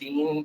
3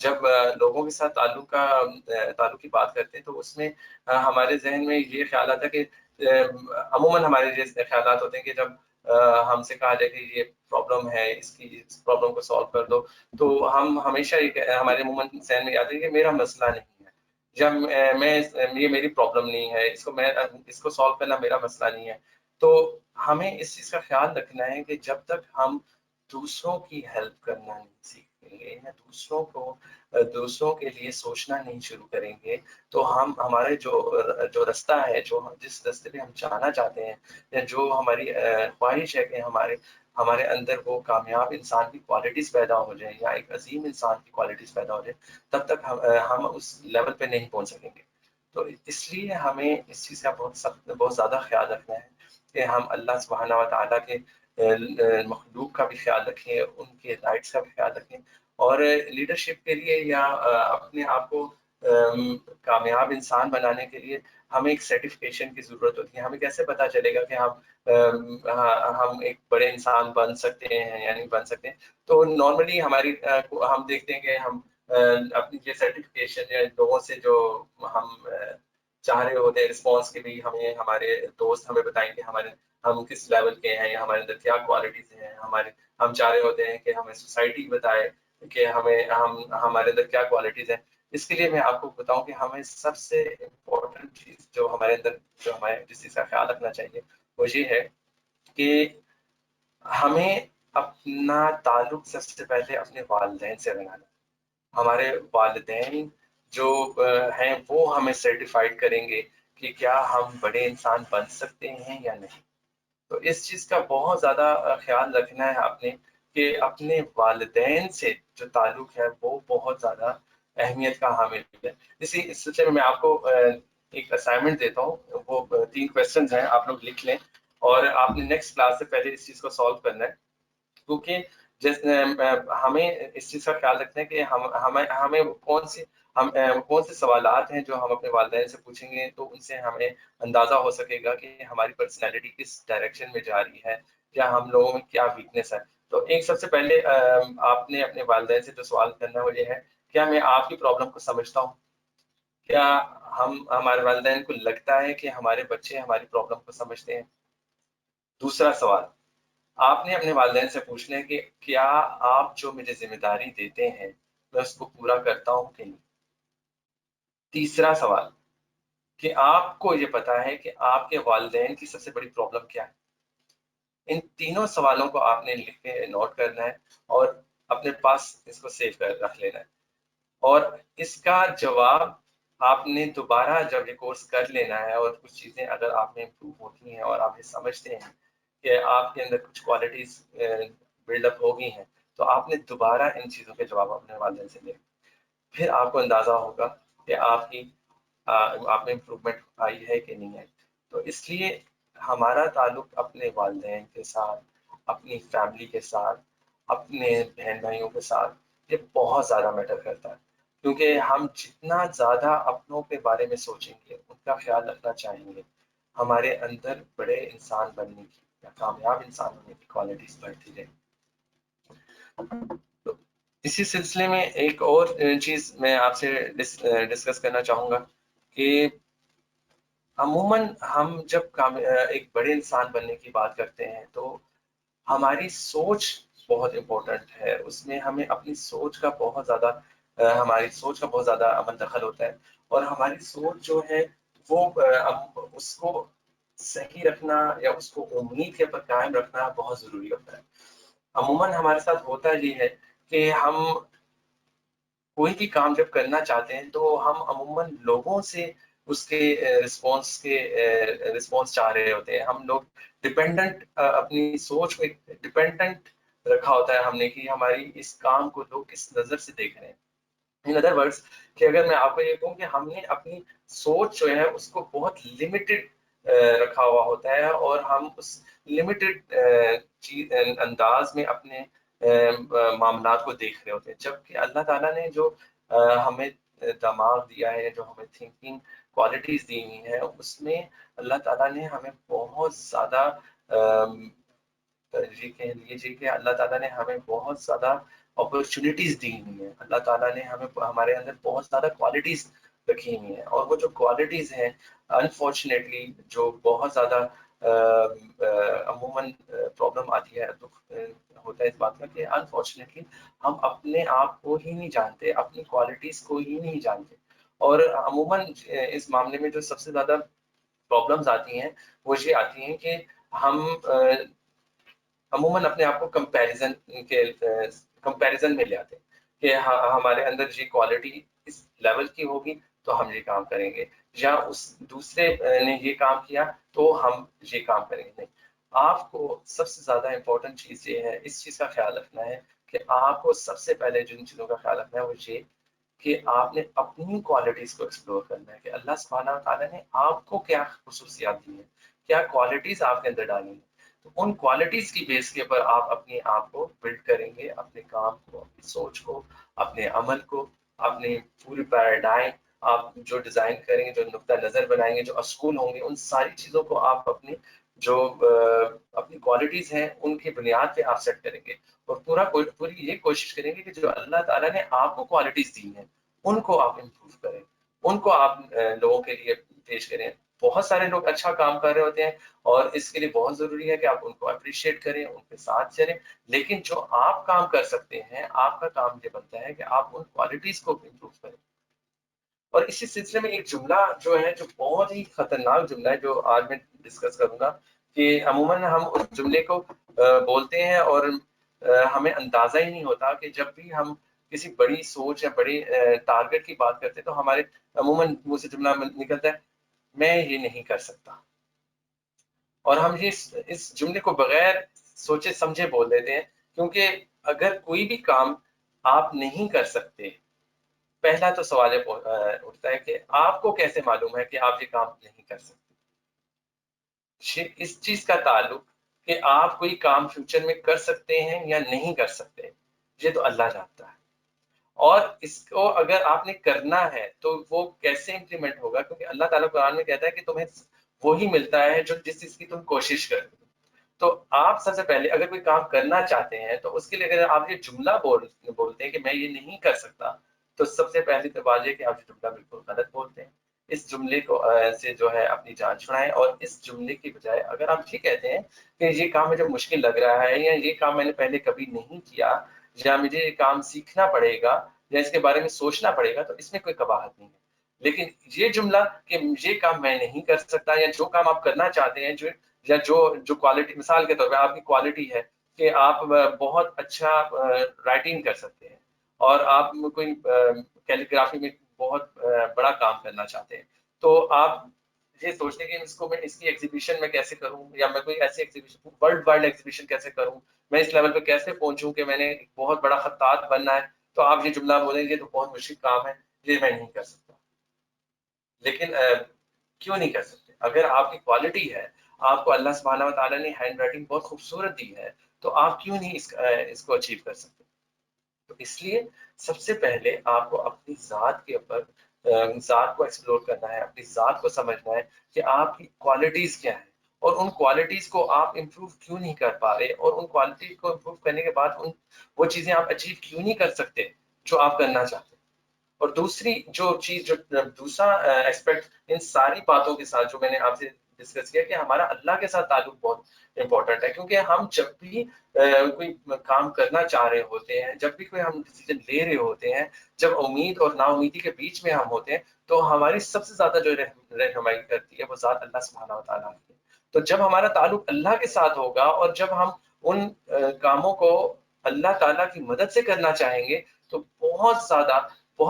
جب لوگوں کے ساتھ تعلق کی بات کرتے ہیں تو اس میں ہمارے ذہن میں یہ خیال آتا ہے کہ عموماً ہمارے یہ خیالات ہوتے ہیں کہ جب ہم سے کہا جائے کہ یہ پرابلم ہے، اس پرابلم کو سالو کر دو، تو ہم ہمیشہ ہمارے عموماً ذہن میں آتا ہے کہ میرا مسئلہ نہیں ہے، جب یہ میری پرابلم نہیں ہے، اس کو سالو کرنا میرا مسئلہ نہیں ہے. تو ہمیں اس چیز کا خیال رکھنا ہے کہ جب تک ہم دوسروں کی ہیلپ کرنا نہیں سیکھیں گے یا دوسروں کے لیے سوچنا نہیں شروع کریں گے تو ہمارے جو رستہ ہے، جس رستے پہ ہم جانا چاہتے ہیں یا جو ہماری خواہش ہے کہ ہمارے اندر وہ کامیاب انسان کی کوالٹیز پیدا ہو جائیں یا ایک عظیم انسان کی کوالٹیز پیدا ہو جائیں، تب تک ہم اس لیول پہ نہیں پہنچ سکیں گے. تو اس لیے ہمیں اس چیز کا بہت زیادہ خیال رکھنا ہے کہ ہم اللہ سبحانہ و تعالیٰ کے مخلوق کا بھی خیال رکھیں، ان کے رائٹس کا بھی خیال رکھیں، اور لیڈرشپ کے لیے یا اپنے آپ کو کامیاب انسان بنانے کے لیے ہمیں ایک سرٹیفکیشن کی ضرورت ہوتی ہے. ہمیں کیسے پتا چلے گا کہ ہم ایک بڑے انسان بن سکتے ہیں یا نہیں بن سکتے؟ تو نارملی ہم دیکھتے ہیں کہ ہم اپنی یہ سرٹیفکیشن یا لوگوں سے جو ہم چاہ رہے ہوتے ہیں رسپانس کے بھی، ہمارے دوست ہمیں بتائیں گے ہم کس لیول کے ہیں یا ہمارے اندر کیا کوالٹیز ہیں. ہم چاہ رہے ہوتے ہیں کہ ہمیں سوسائٹی بتائے کہ ہمارے اندر کیا کوالٹیز ہیں. اس کے لیے میں آپ کو بتاؤں کہ ہمیں سب سے امپورٹنٹ چیز جو ہمارے اندر جس چیز کا خیال رکھنا چاہیے وہ یہ ہے کہ ہمیں اپنا تعلق سب سے پہلے اپنے والدین سے بنانا. ہمارے والدین جو ہیں وہ ہمیں سرٹیفائڈ کریں گے کہ کیا ہم بڑے انسان بن سکتے ہیں یا نہیں. تو اس چیز کا بہت زیادہ خیال رکھنا ہے آپ نے کہ اپنے والدین سے جو تعلق ہے وہ بہت زیادہ اہمیت کا حامل ہے. اسی سلسلے میں آپ کو ایک اسائنمنٹ دیتا ہوں. وہ 3 کویسچنز ہیں، آپ لوگ لکھ لیں اور آپ نے نیکسٹ کلاس سے پہلے اس چیز کو سالو کرنا ہے، کیونکہ ہمیں اس چیز کا خیال رکھنا ہے کہ ہمیں کون سے سوالات ہیں جو ہم اپنے والدین سے پوچھیں گے تو ان سے ہمیں اندازہ ہو سکے گا کہ ہماری پرسنالٹی کس ڈائریکشن میں جا رہی ہے یا ہم لوگوں میں کیا ویکنیس ہے. تو سب سے پہلے آپ نے اپنے والدین سے جو سوال کرنا ہے وہ یہ ہے، کیا میں آپ کی پرابلم کو سمجھتا ہوں؟ کیا ہمارے والدین کو لگتا ہے کہ ہمارے بچے ہماری پرابلم کو سمجھتے ہیں؟ دوسرا سوال آپ نے اپنے والدین سے پوچھنا ہے کہ کیا آپ جو مجھے ذمہ داری دیتے ہیں میں اس کو پورا کرتا ہوں کہ نہیں. تیسرا سوال کہ آپ کو یہ پتا ہے کہ آپ کے والدین کی سب سے بڑی پرابلم کیا ہے. ان تینوں سوالوں کو آپ نے لکھ کے نوٹ کرنا ہے اور اپنے پاس اس کو سیو کر رکھ لینا ہے، اور اس کا جواب آپ نے دوبارہ جب یہ کورس کر لینا ہے اور کچھ چیزیں اگر آپ میں امپروو ہوتی ہیں اور آپ یہ سمجھتے ہیں کہ آپ کے اندر کچھ کوالٹیز بلڈ اپ ہو گئی ہیں تو آپ نے دوبارہ ان چیزوں کے جواب اپنے والدین سے لے، پھر آپ کو اندازہ ہوگا کہ آپ میں امپروومنٹ آئی ہے کہ نہیں آئی. تو اس لیے ہمارا تعلق اپنے والدین کے ساتھ، اپنی فیملی کے ساتھ، اپنے بہن بھائیوں کے ساتھ یہ بہت زیادہ میٹر کرتا ہے، کیونکہ ہم جتنا زیادہ اپنوں کے بارے میں سوچیں گے، ان کا خیال رکھنا چاہیں گے، ہمارے اندر بڑے انسان بننے کی یا کامیاب انسان ہونے کی کوالٹیز بڑھتی رہے. تو اسی سلسلے میں ایک اور چیز میں آپ سے ڈسکس کرنا چاہوں گا کہ عموماً ہم جب ایک بڑے انسان بننے کی بات کرتے ہیں تو ہماری سوچ بہت امپورٹنٹ ہے. اس میں ہمیں اپنی سوچ کا بہت زیادہ عمل دخل ہوتا ہے، اور ہماری سوچ جو ہے وہ اس کو صحیح رکھنا یا اس کو امید کے پر قائم رکھنا بہت ضروری ہوتا ہے. عموماً ہمارے ساتھ ہوتا یہ ہے کہ ہم کوئی بھی کام جب کرنا چاہتے ہیں تو ہم عموماً لوگوں سے اس کے رسپانس چاہ رہے ہوتے ہیں. ہم لوگ ڈپینڈنٹ اپنی سوچ میں ڈپینڈنٹ رکھا ہوتا ہے ہم نے کہ ہماری اس کام کو لوگ کس نظر سے دیکھ رہے ہیں. ان ادر ورڈس کہ اگر میں آپ کو یہ کہوں کہ ہم نے اپنی سوچ جو ہے اس کو بہت لمیٹڈ رکھا ہوا ہوتا ہے اور ہم اس لمیٹڈ انداز میں اپنے معاملات کو دیکھ رہے ہوتے ہیں، جبکہ اللہ تعالیٰ نے جو ہمیں دماغ دیا ہے، جو ہمیں تھنکنگ کوالٹیز دی ہوئی ہیں، اس میں اللہ تعالیٰ نے ہمیں بہت زیادہ یہ کہہ لیجیے کہ اللہ تعالیٰ نے ہمیں بہت زیادہ اپرچونیٹیز دی ہوئی ہیں. اللہ تعالیٰ نے ہمیں ہمارے اندر بہت زیادہ کوالٹیز رکھی ہوئی ہیں, اور وہ جو کوالٹیز ہیں انفارچونیٹلی جو بہت زیادہ عموماً پرابلم آتی ہے, دکھ ہوتا ہے اس بات کا کہ انفارچونیٹلی ہم اپنے آپ کو ہی نہیں جانتے, اپنی کوالٹیز کو ہی نہیں جانتے. اور عموماً اس معاملے میں جو سب سے زیادہ پرابلمز آتی ہیں وہ یہ آتی ہیں کہ ہم عموماً اپنے آپ کو کمپیریزن میں لے آتے ہیں کہ ہمارے اندر یہ کوالٹی اس لیول کی ہوگی تو ہم یہ کام کریں گے, یا اس دوسرے نے یہ کام کیا تو ہم یہ کام کریں گے. نہیں, آپ کو سب سے زیادہ امپورٹنٹ چیز یہ ہے, اس چیز کا خیال رکھنا ہے کہ آپ کو سب سے پہلے جن چیزوں کا خیال رکھنا ہے وہ یہ کہ آپ نے اپنی کوالٹیز کو ایکسپلور کرنا ہے کہ اللہ سبحانہ تعالیٰ نے آپ کو کیا خصوصیات دی ہیں, کیا کوالٹیز آپ کے اندر ڈالی ہیں. تو ان کوالٹیز کی بیس کے اوپر آپ اپنے آپ کو بلڈ کریں گے, اپنے کام کو, اپنی سوچ کو, اپنے عمل کو, اپنی پوری پیراڈائم آپ جو ڈیزائن کریں گے, جو نقطہ نظر بنائیں گے, جو اصول ہوں گے, ان ساری چیزوں کو آپ اپنی جو اپنی کوالٹیز ہیں ان کی بنیاد پہ آپ سیٹ کریں گے, اور پوری یہ کوشش کریں گے کہ جو اللہ تعالیٰ نے آپ کو کوالٹیز دی ہیں ان کو آپ امپروو کریں, ان کو آپ لوگوں کے لیے پیش کریں. بہت سارے لوگ اچھا کام کر رہے ہوتے ہیں اور اس کے لیے بہت ضروری ہے کہ آپ ان کو اپریشیٹ کریں, ان کے ساتھ چلیں, لیکن جو آپ کام کر سکتے ہیں آپ کا کام یہ بنتا ہے کہ آپ ان کوالٹیز کو امپروو کریں. اور اسی سلسلے میں ایک جملہ جو ہے جو بہت ہی خطرناک جملہ ہے جو آج میں ڈسکس کروں گا, کہ عموماً ہم اس جملے کو بولتے ہیں اور ہمیں اندازہ ہی نہیں ہوتا کہ جب بھی ہم کسی بڑی سوچ یا بڑی ٹارگٹ کی بات کرتے ہیں تو ہمارے عموماً منہ سے جملہ نکلتا ہے, میں یہ نہیں کر سکتا. اور ہم اس جملے کو بغیر سوچے سمجھے بول دیتے ہیں, کیونکہ اگر کوئی بھی کام آپ نہیں کر سکتے, پہلا تو سوال اٹھتا ہے کہ آپ کو کیسے معلوم ہے کہ آپ یہ کام نہیں کر سکتے. اس چیز کا تعلق کہ آپ کوئی کام فیوچر میں کر سکتے ہیں یا نہیں کر سکتے, یہ تو اللہ جانتا ہے. اور اس کو اگر آپ نے کرنا ہے تو وہ کیسے امپلیمنٹ ہوگا, کیونکہ اللہ تعالیٰ قرآن میں کہتا ہے کہ تمہیں وہی ملتا ہے جو جس چیز کی تم کوشش کرتے ہو. تو آپ سب سے پہلے اگر کوئی کام کرنا چاہتے ہیں تو اس کے لیے اگر آپ یہ جملہ بولتے ہیں کہ میں یہ نہیں کر سکتا, تو سب سے پہلی تو بات یہ کہ آپ یہ جملہ بالکل غلط بولتے ہیں. اس جملے کو سے جو ہے اپنی جان چھڑائیں, اور اس جملے کی بجائے اگر آپ یہ کہتے ہیں کہ یہ کام مجھے مشکل لگ رہا ہے, یا یہ کام میں نے پہلے کبھی نہیں کیا, یا مجھے یہ کام سیکھنا پڑے گا, یا اس کے بارے میں سوچنا پڑے گا, تو اس میں کوئی قباحت نہیں ہے. لیکن یہ جملہ کہ یہ کام میں نہیں کر سکتا, یا جو کام آپ کرنا چاہتے ہیں یا جو کوالٹی, مثال کے طور پہ آپ کی کوالٹی ہے کہ آپ بہت اچھا رائٹنگ کر سکتے ہیں, اور آپ کوئی کیلیگرافی میں بہت بڑا کام کرنا چاہتے ہیں, تو آپ یہ سوچتے ہیں کہ میں اس کی ایگزیبیشن میں کیسے کروں, یا میں کوئی ایسی ایگزیبیشن ورلڈ وائڈ ایگزیبیشن کیسے کروں, میں اس لیول پہ کیسے پہنچوں کہ میں نے بہت بڑا خطاط بننا ہے, تو آپ یہ جملہ بولیں گے تو بہت مشکل کام ہے, یہ میں نہیں کر سکتا. لیکن کیوں نہیں کر سکتے؟ اگر آپ کی کوالٹی ہے, آپ کو اللہ سبحانہ و تعالیٰ نے ہینڈ رائٹنگ بہت خوبصورت دی ہے, تو آپ کیوں نہیں اس کو اچیو کر سکتے؟ تو اس لیے سب سے پہلے آپ کو اپنی ذات کے اوپر ذات کو ایکسپلور کرنا ہے, اپنی ذات کو سمجھنا ہے کہ آپ کی کوالٹیز کیا ہیں, اور ان کوالٹیز کو آپ امپروو کیوں نہیں کر پا رہے, اور ان کوالٹیز کو امپروو کرنے کے بعد وہ چیزیں آپ اچیو کیوں نہیں کر سکتے جو آپ کرنا چاہتے ہیں. اور دوسری جو چیز, جو دوسرا ایسپیکٹ ان ساری باتوں کے ساتھ جو میں نے آپ سے ڈسکس کیا, کہ ہمارا اللہ کے ساتھ تعلق بہت امپورٹنٹ ہے, کیونکہ ہم جب بھی کوئی کام کرنا چاہ رہے ہوتے ہیں, جب بھی کوئی ہم ڈیسیجن لے رہے ہوتے ہیں, جب امید اور نا امیدی کے بیچ میں ہم ہوتے ہیں, تو ہماری سب سے زیادہ جو رہنمائی کرتی ہے وہ ذات اللہ سبحانہ و تعالیٰ کی ہے. تو جب ہمارا تعلق اللہ کے ساتھ ہوگا, اور جب ہم ان کاموں کو اللہ تعالیٰ کی مدد سے کرنا چاہیں گے, تو بہت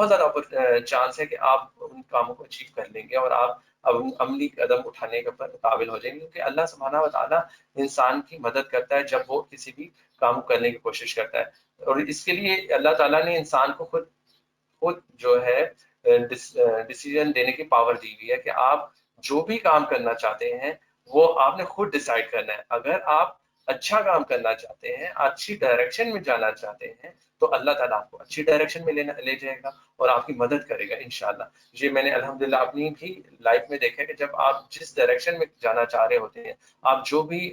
زیادہ چانس ہے کہ آپ ان کاموں کو اچیو کر لیں گے, اور آپ عملی قدم اٹھانے کے قابل ہو جائیں گے, کیونکہ اللہ سبحانہ و تعالیٰ انسان کی مدد کرتا ہے جب وہ کسی بھی کام کرنے کی کوشش کرتا ہے. اور اس کے لیے اللہ تعالیٰ نے انسان کو خود جو ہے ڈیسیژن دینے کی پاور دی ہوئی ہے, کہ آپ جو بھی کام کرنا چاہتے ہیں وہ آپ نے خود ڈیسائیڈ کرنا ہے. اگر آپ اچھا کام کرنا چاہتے ہیں, اچھی ڈائریکشن میں جانا چاہتے ہیں, تو اللہ تعالیٰ آپ کو اچھی ڈائریکشن میں لے جائے گا اور آپ کی مدد کرے گا انشاءاللہ. یہ میں نے الحمدللہ اپنی بھی لائف میں دیکھا کہ جب آپ جس ڈائریکشن میں جانا چاہ رہے ہوتے ہیں, آپ جو بھی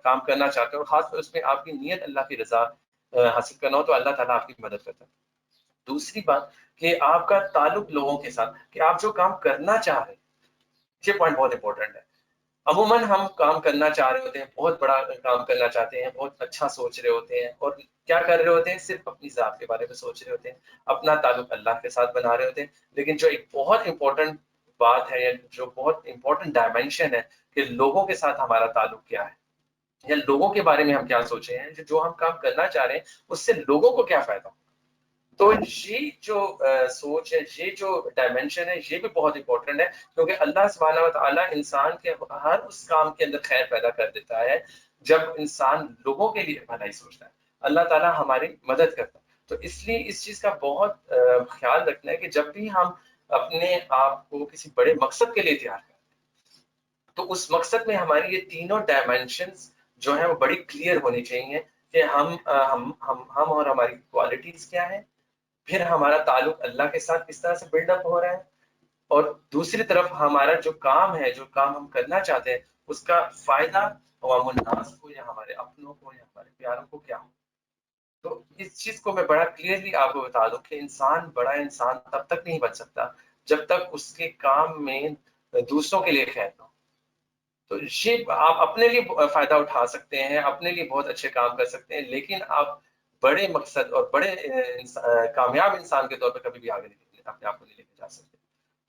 کام کرنا چاہتے ہو, خاص طور اس میں آپ کی نیت اللہ کی رضا حاصل کرنا ہو تو اللہ تعالیٰ آپ کی مدد کرتا ہے. دوسری بات کہ آپ کا تعلق لوگوں کے ساتھ، کہ آپ جو کام کرنا چاہ رہے ہیں، یہ پوائنٹ بہت امپورٹنٹ ہے. عموماً ہم کام کرنا چاہ رہے ہوتے ہیں، بہت بڑا کام کرنا چاہتے ہیں، بہت اچھا سوچ رہے ہوتے ہیں، اور کیا کر رہے ہوتے ہیں؟ صرف اپنی ذات کے بارے میں سوچ رہے ہوتے ہیں، اپنا تعلق اللہ کے ساتھ بنا رہے ہوتے ہیں. لیکن جو ایک بہت امپورٹنٹ بات ہے، یا جو بہت امپورٹنٹ ڈائمینشن ہے کہ لوگوں کے ساتھ ہمارا تعلق کیا ہے، یا لوگوں کے بارے میں ہم کیا سوچے ہیں، جو ہم کام کرنا چاہ رہے ہیں اس سے لوگوں کو کیا فائدہ. تو یہ جو سوچ ہے، یہ جو ڈائمینشن ہے، یہ بھی بہت امپورٹنٹ ہے، کیونکہ اللہ سبحانہ و تعالیٰ انسان کے ہر اس کام کے اندر خیر پیدا کر دیتا ہے جب انسان لوگوں کے لیے بھلائی سوچتا ہے. اللہ تعالیٰ ہماری مدد کرتا ہے. تو اس لیے اس چیز کا بہت خیال رکھنا ہے کہ جب بھی ہم اپنے آپ کو کسی بڑے مقصد کے لیے تیار کریں تو اس مقصد میں ہماری یہ تینوں ڈائمینشنز جو ہیں وہ بڑی کلیئر ہونی چاہیے کہ ہم اور ہماری کوالٹیز کیا ہیں، پھر ہمارا تعلق اللہ کے ساتھ کس طرح سے بلڈ اپ ہو رہا ہے، اور دوسری طرف ہمارا جو کام ہے، جو کام ہم کرنا چاہتے ہیں، اس کا فائدہ عوام الناس کو یا ہمارے اپنوں کو یا ہمارے پیاروں کو کیا ہو. تو اس چیز کو میں بڑا کلیئرلی آپ کو بتا دوں کہ انسان بڑا انسان تب تک نہیں بن سکتا جب تک اس کے کام میں دوسروں کے لیے خیر نہ ہو. تو یہ آپ اپنے لیے فائدہ اٹھا سکتے ہیں، اپنے لیے بہت اچھے کام کر سکتے ہیں، لیکن آپ بڑے مقصد اور بڑے کامیاب انسان کے طور پہ کبھی بھی آگے نہیں اپنے آپ کو نہیں لے کے جا سکتے.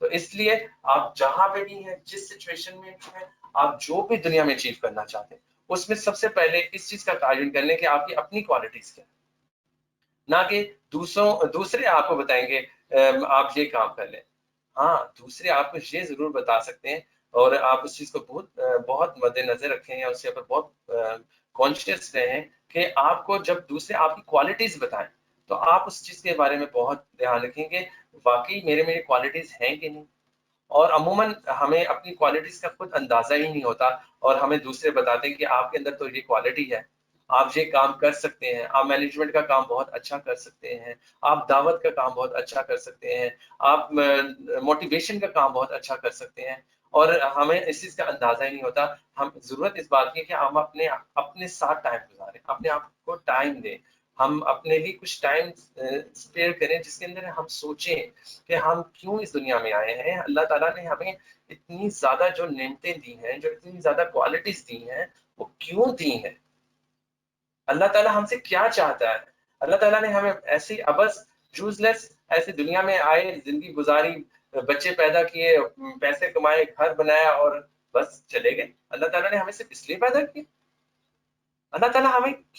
تو اس لیے آپ جہاں پہ بھی ہیں، جس سچویشن میں بھی ہیں، آپ جو بھی دنیا میں اچیو کرنا چاہتے ہیں، اس میں سب سے پہلے اس چیز کا تعین کر لیں کہ آپ کی اپنی کوالٹیز کیا ہیں، نہ کہ دوسرے آپ کو بتائیں گے آپ یہ کام کر لیں. ہاں، دوسرے آپ کو یہ ضرور بتا سکتے ہیں، اور آپ اس چیز کو بہت مد نظر رکھیں یا اس کے اوپر بہت کانشیس رہیں کہ آپ کو جب دوسرے آپ کی کوالٹیز بتائیں تو آپ اس چیز کے بارے میں بہت دھیان رکھیں کہ واقعی میری کوالٹیز ہیں کہ نہیں. اور عموماً ہمیں اپنی کوالٹیز کا خود اندازہ ہی نہیں ہوتا، اور ہمیں دوسرے بتاتے ہیں کہ آپ کے اندر تو یہ کوالٹی ہے، آپ یہ کام کر سکتے ہیں، آپ مینجمنٹ کا کام بہت اچھا کر سکتے ہیں، آپ دعوت کا کام بہت اچھا کر سکتے ہیں، آپ موٹیویشن کا کام بہت اچھا کر سکتے ہیں، اور ہمیں اس چیز کا اندازہ ہی نہیں ہوتا. ہم ضرورت اس بات کی ہے کہ ہم اپنے ساتھ ٹائم گزاریں، اپنے آپ کو ٹائم دیں، ہم اپنے لیے کچھ ٹائم اسپیئر کریں جس کے اندر ہم سوچیں کہ ہم کیوں اس دنیا میں آئے ہیں. اللہ تعالیٰ نے ہمیں اتنی زیادہ جو نعمتیں دی ہیں، جو اتنی زیادہ کوالٹیز دی ہیں، وہ کیوں دی ہیں؟ اللہ تعالیٰ ہم سے کیا چاہتا ہے؟ اللہ تعالیٰ نے ہمیں ایسی ابس یوز لیس ایسی دنیا میں آئے، زندگی گزاری، بچے پیدا کیے، پیسے کمائے، گھر بنایا اور بس چلے گئے. اللہ تعالیٰ نے ہمیں صرف اس لیے پیدا کیا. اللہ تعالیٰ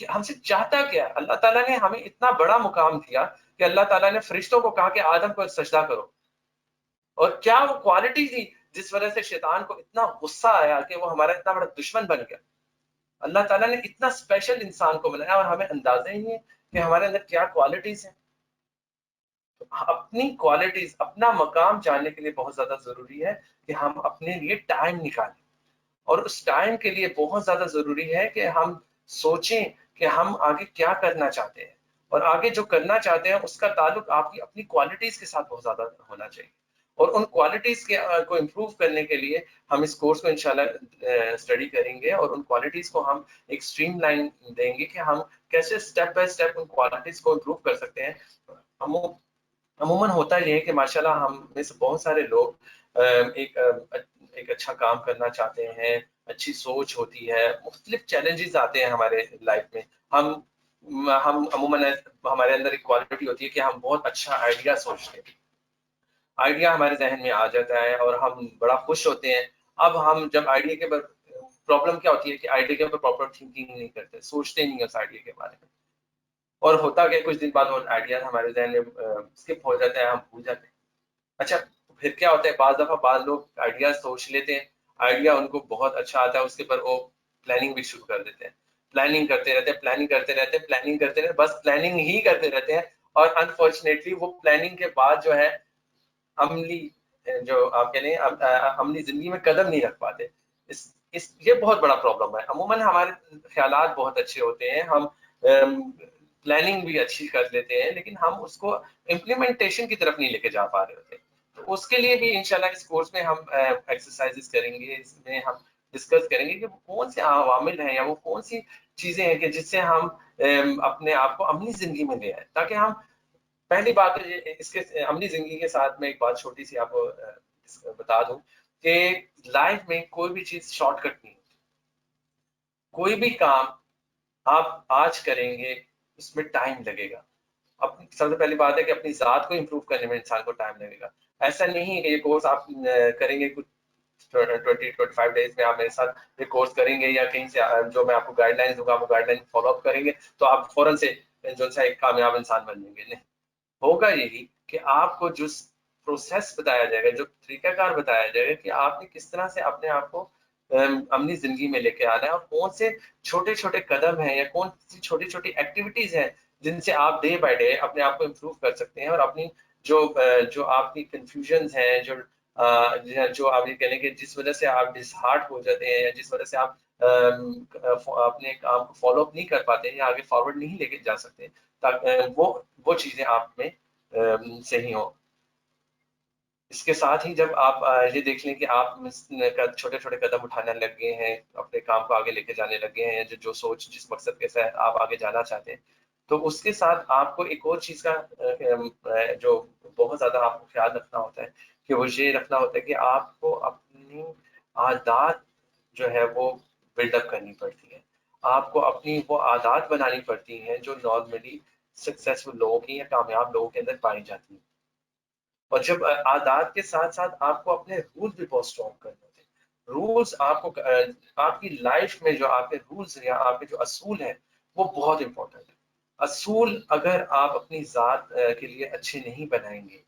ہم سے چاہتا کیا ہے؟ اللہ تعالیٰ نے ہمیں اتنا بڑا مقام دیا کہ اللہ تعالیٰ نے فرشتوں کو کہا کہ آدم کو سجدہ کرو. اور کیا وہ کوالٹی تھی جس وجہ سے شیطان کو اتنا غصہ آیا کہ وہ ہمارا اتنا بڑا دشمن بن گیا. اللہ تعالیٰ نے اتنا اسپیشل انسان کو بنایا اور ہمیں اندازہ ہی نہیں ہے کہ ہمارے اندر کیا کوالٹیز ہیں. اپنی کوالٹیز، اپنا مقام جاننے کے لیے بہت زیادہ ضروری ہے کہ ہم اپنے لیے ٹائم نکالیں، اور اس ٹائم کے لیے بہت زیادہ ضروری ہے کہ ہم سوچیں کہ ہم آگے کیا کرنا چاہتے ہیں، اور آگے جو کرنا چاہتے ہیں اس کا تعلق آپ کی اپنی کوالٹیز کے ساتھ بہت زیادہ ہونا چاہیے. اور ان کوالٹیز کو امپروو کرنے کے لیے ہم اس کورس کو انشاءاللہ اسٹڈی کریں گے، اور ان کوالٹیز کو ہم ایک اسٹریم لائن دیں گے کہ ہم کیسے step by step in qualities کو امپروو کر سکتے ہیں. عموماً ہوتا یہ ہے کہ ماشاءاللہ ہم میں سے بہت سارے لوگ ایک اچھا کام کرنا چاہتے ہیں، اچھی سوچ ہوتی ہے، مختلف چیلنجز آتے ہیں ہمارے لائف میں. ہم عموماً ہمارے اندر ایک کوالٹی ہوتی ہے کہ ہم بہت اچھا آئیڈیا سوچتے ہیں، آئیڈیا ہمارے ذہن میں آ جاتا ہے اور ہم بڑا خوش ہوتے ہیں. اب ہم جب آئیڈیا کے اوپر، پرابلم کیا ہوتی ہے کہ آئیڈیا کے اوپر پراپر تھنکنگ نہیں کرتے، سوچتے نہیں اس آئیڈیا کے بارے میں، اور ہوتا کہ کچھ دن بعد وہ آئیڈیا ہمارے ذہن میں اسکپ ہو جاتا ہے، ہم بھول جاتے ہیں. اچھا، پھر کیا ہوتا ہے، بعض دفعہ بعض لوگ آئیڈیا سوچ لیتے ہیں، آئیڈیا ان کو بہت اچھا آتا ہے، اس کے اوپر وہ پلاننگ بھی شروع کر دیتے ہیں، پلاننگ کرتے رہتے ہیں، پلاننگ کرتے رہتے ہیں، پلاننگ کرتے رہتے، بس پلاننگ ہی کرتے رہتے ہیں. اور انفارچونیٹلی وہ پلاننگ کے بعد جو ہے عملی، جو آپ کہہ لیں عملی زندگی میں قدم نہیں رکھ پاتے. یہ بہت بڑا پرابلم ہے. عموماً ہمارے خیالات بہت اچھے ہوتے ہیں، ہم پلاننگ بھی اچھی کر لیتے ہیں، لیکن ہم اس کو امپلیمنٹیشن کی طرف نہیں لے کے جا پا رہے ہوتے. تو اس کے لیے بھی انشاءاللہ اس کورس میں ہم ایکسرسائزز کریں گے، اس میں ہم ڈسکس کریں گے کہ وہ کون سے عوامل ہیں یا وہ کون سی چیزیں ہیں کہ جس سے ہم اپنے آپ کو عملی زندگی میں لے آئیں، تاکہ ہم پہلی بات اس کے عملی زندگی کے ساتھ میں ایک بات چھوٹی سی آپ کو بتا دوں کہ لائف میں کوئی بھی چیز شارٹ کٹ نہیں ہوتی. کوئی بھی کام آپ آج کریں گے اس میں ٹائم لگے گا. سب سے پہلی بات ہے کہ اپنی ذات کو امپروو کرنے میں انسان کو ٹائم لگے گا. ایسا نہیں ہے کہ یہ کورس آپ کریں گے کچھ 20-25 ڈیز میں آپ میرے ساتھ یہ کورس کریں گے یا کہیں سے جو میں آپ کو گائیڈ لائنس دوں گا آپ وہ گائیڈ لائن فالو اپ کریں گے تو آپ فوراً سے جو سا ایک کامیاب انسان بن جائیں گے. نہیں ہوگا یہی کہ آپ کو جو پروسیس بتایا جائے گا، جو طریقہ کار بتایا جائے گا کہ آپ نے کس طرح سے اپنے آپ کو عملی زندگی میں لے کے آنا ہے اور کون سے چھوٹے چھوٹے قدم ہیں یا کون سی چھوٹی چھوٹی ایکٹیویٹیز ہیں جن سے آپ ڈے بائی ڈے اپنے آپ کو امپروو کر سکتے ہیں اور اپنی جو آپ کی کنفیوژنز ہیں جو آپ یہ کہہ لیں کہ جس وجہ سے آپ ڈس ہارٹ ہو جاتے ہیں یا جس وجہ سے آپ اپنے کام کو فالو اپ نہیں کر پاتے ہیں یا آگے فارورڈ نہیں لے کے جا سکتے تاکہ وہ چیزیں آپ میں صحیح ہوں. اس کے ساتھ ہی جب آپ یہ دیکھ لیں کہ آپ چھوٹے چھوٹے قدم اٹھانے لگ گئے ہیں، اپنے کام کو آگے لے کے جانے لگ گئے ہیں، جو سوچ جس مقصد کے ساتھ آپ آگے جانا چاہتے ہیں، تو اس کے ساتھ آپ کو ایک اور چیز کا جو بہت زیادہ آپ کو خیال رکھنا ہوتا ہے کہ وہ یہ رکھنا ہوتا ہے کہ آپ کو اپنی عادات جو ہے وہ بلڈ اپ کرنی پڑتی ہے. آپ کو اپنی وہ عادات بنانی پڑتی ہیں جو نارملی سکسیسفل لوگوں کی یا کامیاب لوگوں کے اندر پائی جاتی ہیں. اور جب عادات کے ساتھ ساتھ آپ کو اپنے رولز بھی بہت اسٹرانگ کرنے ہوتے ہیں. رولز آپ کو آپ کی لائف میں جو آپ کے رولز یا آپ کے جو اصول ہیں وہ بہت امپورٹنٹ ہے. اصول اگر آپ اپنی ذات کے لیے اچھے نہیں بنائیں گے،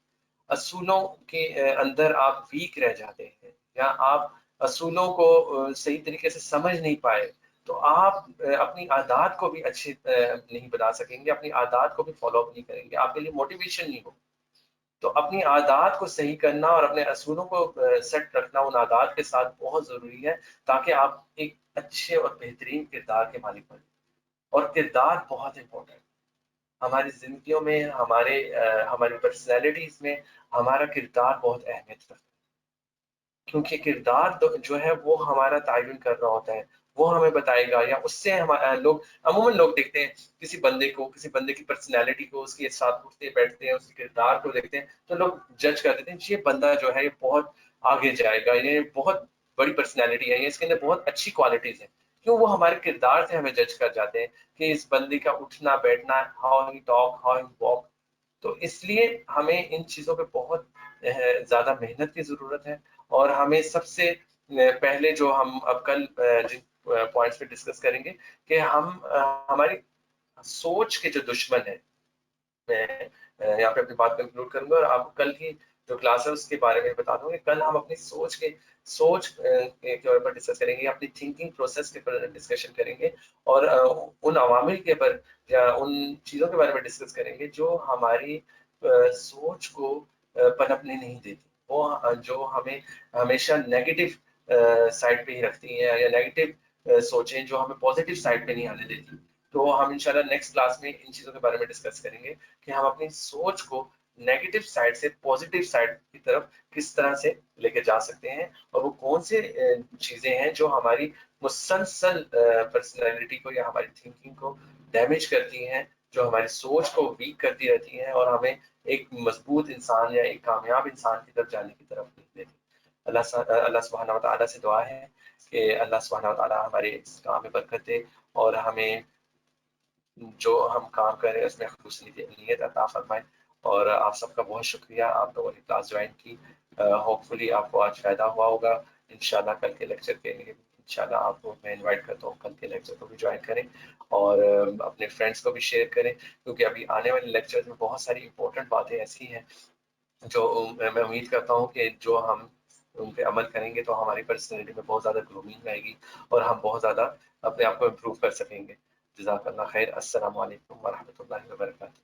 اصولوں کے اندر آپ ویک رہ جاتے ہیں یا آپ اصولوں کو صحیح طریقے سے سمجھ نہیں پائے تو آپ اپنی عادات کو بھی اچھے نہیں بنا سکیں گے، اپنی عادات کو بھی فالو اپ نہیں کریں گے، آپ کے لیے موٹیویشن نہیں ہوگی. تو اپنی عادات کو صحیح کرنا اور اپنے اصولوں کو سیٹ رکھنا ان عادات کے ساتھ بہت ضروری ہے تاکہ آپ ایک اچھے اور بہترین کردار کے مالک بنیں. اور کردار بہت امپورٹنٹ ہماری زندگیوں میں، ہماری پرسنالٹیز میں ہمارا کردار بہت اہمیت رکھتا ہے کیونکہ کردار جو ہے وہ ہمارا تعین کر رہا ہوتا ہے، وہ ہمیں بتائے گا یا اس سے عموماً لوگ دیکھتے ہیں کسی بندے کی پرسنالٹی کو، اس کے ساتھ اٹھتے بیٹھتے ہیں، اس کے کردار کو دیکھتے ہیں تو لوگ جج کر دیتے ہیں یہ بندہ جو ہے یہ بہت آگے جائے گا، یہ بہت بڑی پرسنالٹی ہے، اس کے اندر بہت اچھی کوالٹیز ہیں. کیوں؟ وہ ہمارے کردار سے ہمیں جج کر جاتے ہیں کہ اس بندے کا اٹھنا بیٹھنا، how he talk, how he walk. تو اس لیے ہمیں ان چیزوں پہ بہت زیادہ محنت کی ضرورت ہے. اور ہمیں سب سے پہلے جو ہم اب کل جن پوائنٹس پہ ڈسکس کریں گے کہ ہماری سوچ کے جو دشمن ہیں، میں یہاں پہ اپنی بات کنکلوڈ کروں گا اور آپ کل کی جو کلاس ہے اس کے بارے میں بتا دوں کہ کل ہم اپنی سوچ کے اوپر ڈسکس کریں گے، اپنی تھنکنگ پروسیس کے اوپر ڈسکشن کریں گے اور ان عوامل کے اوپر یا ان چیزوں کے بارے میں ڈسکس کریں گے جو ہماری سوچ کو پنپنے نہیں دیتی، وہ جو ہمیں ہمیشہ نیگیٹو سائڈ پہ ہی رکھتی ہیں یا نیگیٹو سوچیں جو ہمیں پازیٹیو سائڈ پہ نہیں آنے دیتی. تو ہم انشاءاللہ نیکسٹ کلاس میں ان چیزوں کے بارے میں ڈسکس کریں گے کہ ہم اپنی سوچ کو نیگیٹو سائڈ سے پازیٹیو سائڈ کی طرف کس طرح سے لے کے جا سکتے ہیں اور وہ کون سے چیزیں ہیں جو ہماری مسلسل پرسنالٹی کو یا ہماری تھنکنگ کو ڈیمیج کرتی ہیں، جو ہماری سوچ کو ویک کرتی رہتی ہیں اور ہمیں ایک مضبوط انسان یا ایک کامیاب انسان کی طرف جانے کی طرف نہیں دیتی. اللہ سبحانہ و تعالیٰ سے دعا ہے کہ اللہ سبحانہ و تعالیٰ ہمارے اس کام میں برکت دے اور ہمیں جو ہم کام کر رہے ہیں اس میں حسن نیت عطا فرمائے. اور آپ سب کا بہت شکریہ، آپ لوگوں نے کلاس جوائن کی. ہوپ فلی آپ کو آج فائدہ ہوا ہوگا. انشاءاللہ کل کے لیکچر کے لیے انشاءاللہ آپ کو میں انوائٹ کرتا ہوں کل کے لیکچر کو بھی جوائن کریں اور اپنے فرینڈس کو بھی شیئر کریں کیونکہ ابھی آنے والے لیکچر میں بہت ساری امپورٹنٹ باتیں ایسی ہیں جو میں امید کرتا ہوں کہ جو ہم ان پہ عمل کریں گے تو ہماری پرسنالٹی میں بہت زیادہ گرومنگ آئے گی اور ہم بہت زیادہ اپنے آپ کو امپروو کر سکیں گے. جزاک اللہ خیر. السلام علیکم ورحمۃ اللہ وبرکاتہ.